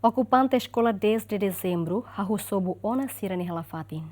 Ocupante escola desde dezembro, Rahusobo Ona Sirani Halafatin.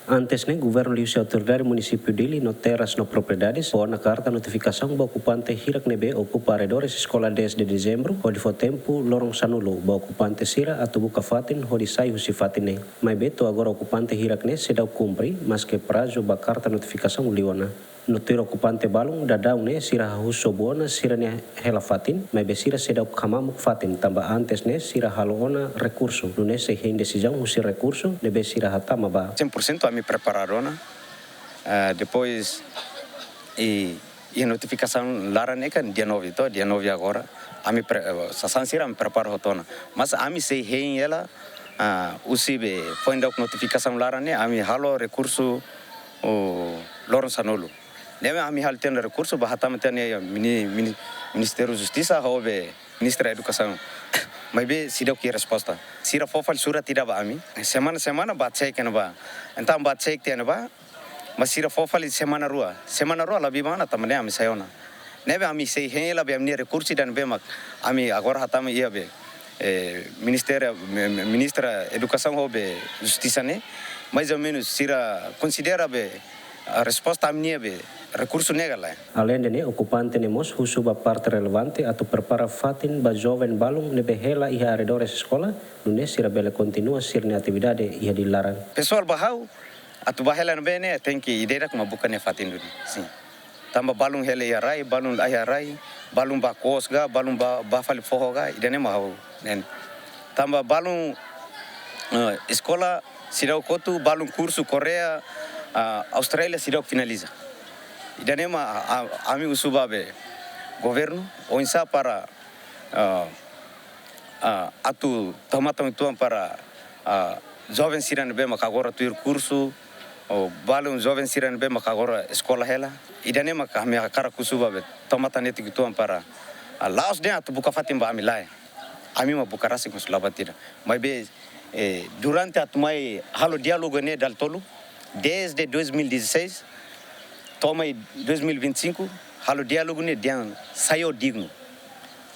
Antes, o governo e a autoridade município dele no terras no propriedades ou na carta notificação do ocupante hirak nebe ocupa arredores escola desde dezembro, onde foi tempo lorong sanulo, o ocupante sira atubuka fatin, onde sai o sifatine. Mas beto agora ocupante hirak ne se dá cumprir, mas que prazo ba carta notificação liona. No ter ocupante balong dadau ne sira Rahusobo sira ne helafatin, mas besira se dá kamamuk fatin, tambah antes ne sira halona recurso. No ne se tem decisão usi recurso, nebe sira hatama ba. 100% a me prepararam, depois e notificação lá né que dia 9 então dia 9 agora a me sasansira me preparo hotona mas a me sei rei ela usibe foi da notificação lá né a me halo recurso o Loron Sanolo neve a me hal tem recurso bahatam tem Ministério da Justiça ou Ministério da Educação mas be sida que resposta sira fofal sura tira ba ami semana batsai kan ba então batsai tem ba mas sira fofal semana rua labi mana tamane ami sayona nebe ami sei hela be amni recurso dan be mak ami agora hatam ia be ministra educação ou be justiça né mais ou menos sira considera be a resposta amni be recurso negala. Além de ocupante nemos husuba parte relevante atau prepara fatin ba jovem balung nebe hela iha arredores escola, nune sira bela continua sirne atividade iha dilarang. Pessoal bahau atu bahela nebe ne tem que ideia como bukan ne fatin dulu. Sim. Tamba balung hela iha rai, balung iha rai, balung ba kosga, balung ba fali fohoga, idane mahau nen. Tamba balung escola sirau kotu balung curso Korea, Austrália sirau finaliza. Idanema ami usubabe governo ou insa para atu tomatam tuan para jovem siran be makagora tuir curso ou balum jovem siran be makagora escola hela idanema kami akara kusubabe tomatan etik tuan para laos de atu buka fatim ba ami lai ami ma buka rasi kus labatira mas be durante atumai halo diálogo ne dal tolo desde 2016 toma 2025 halo diálogo ne dian saiu digno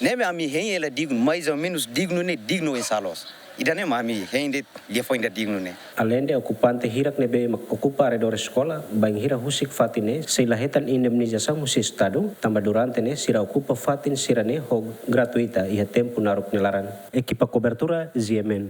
neme ami hen ela digno mais ou menos digno ne digno em salos idane mami hen de dia foi ainda digno ne além de ocupante hirak nebe ocupa arredor escola bang hira husik fatine se lahetan indemnização musi estado tambah durante ne sira ocupa fatin sirane ho gratuita iha tempo naruk nelaran equipa cobertura ZMN